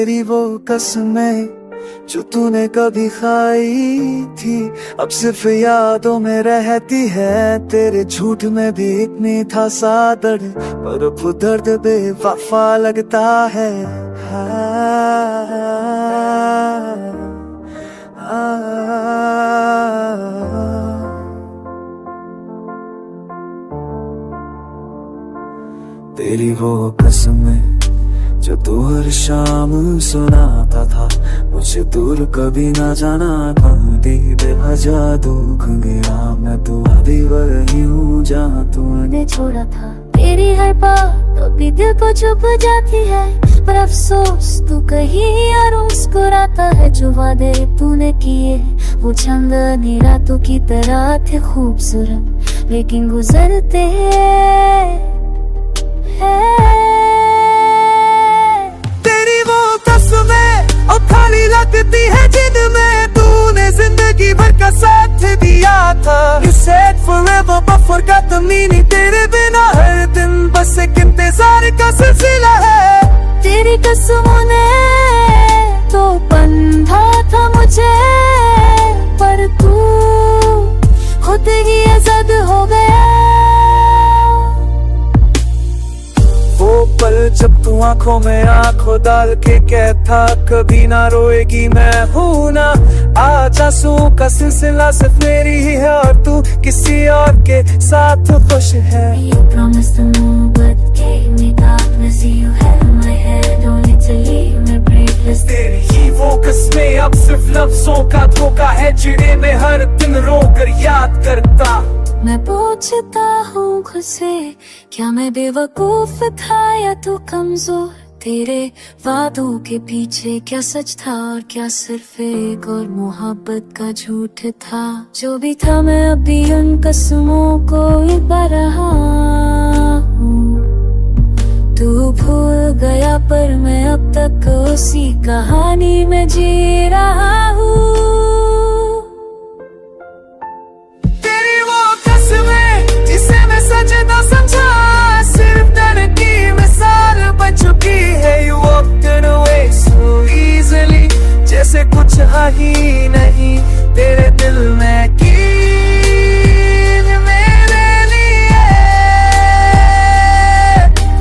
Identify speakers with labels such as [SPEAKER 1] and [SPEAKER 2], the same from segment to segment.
[SPEAKER 1] तेरी वो कसमें जो तूने कभी खाई थी, अब सिर्फ यादों में रहती है। तेरे झूठ में भी इतनी था सादर, पर अब वो दर्द बेवफा लगता है। तेरी वो कसमें जो तू हर शाम सुनाता था, मुझे दूर कभी ना जाना था। बेवजह दुख गया मैं, तू अभी वही हूँ जहाँ तूने छोड़ा था।
[SPEAKER 2] तेरी हर बात अभी दिल को चुभ जाती है, पर अफसोस तू कहीं और मुस्कुराता है। जो वादे तूने किए वो चंदनी रातों की तरह थे खूबसूरत, लेकिन गुजरते हैं।
[SPEAKER 1] तेरी वो कसमें और खाली लगती है जिनमें तूने जिंदगी भर का साथ दिया था। You said forever but forgot the meaning, तेरे बिना हर दिन बस एक इंतजार का सिलसिला है।
[SPEAKER 2] तेरी कसमों ने तो बंधा था मुझे, पर तू खुद ही आजाद हो गया।
[SPEAKER 1] वो पल जब तू आंखों में आंखों डाल के कहता कभी ना रोएगी, मैं हूं ना। आज आंसुओं का सिलसिला सिर्फ मेरी ही है और तू किसी और के साथ खुश है।
[SPEAKER 2] You promised to move but gave me darkness. You held my head only to leave me breathless.
[SPEAKER 1] तेरी ही वो कसमें अब सिर्फ लफ्जों का धोखा है, जिन्हें मैं हर दिन रोकर याद करता।
[SPEAKER 2] मैं पूछता हूँ खुद से, क्या मैं बेवकूफ था या तू कमजोर? तेरे वादों के पीछे क्या सच था और क्या सिर्फ एक और मोहब्बत का झूठ था? जो भी था मैं अभी उन कसमों को निभा रहा हूँ। तू भूल गया पर मैं अब तक उसी कहानी में जी रहा हूँ।
[SPEAKER 1] जिसे मैं सजदा समझा सिर्फ डर की मिसाल बन चुकी है। You walked away so easily, जैसे कुछ है ही नहीं तेरे दिल में कीन मेरे लिए।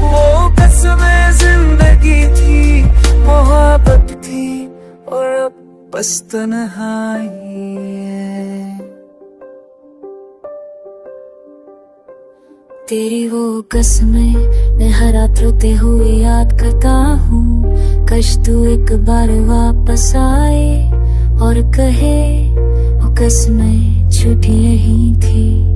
[SPEAKER 1] वो कसमें जिंदगी थी, मोहब्बत थी और अब बस तन्हाई है।
[SPEAKER 2] तेरी वो कसमें मैं हर रात रोते हुए याद करता हूँ। कश तू एक बार वापस आए और कहे वो कसमें झूठी नहीं थी।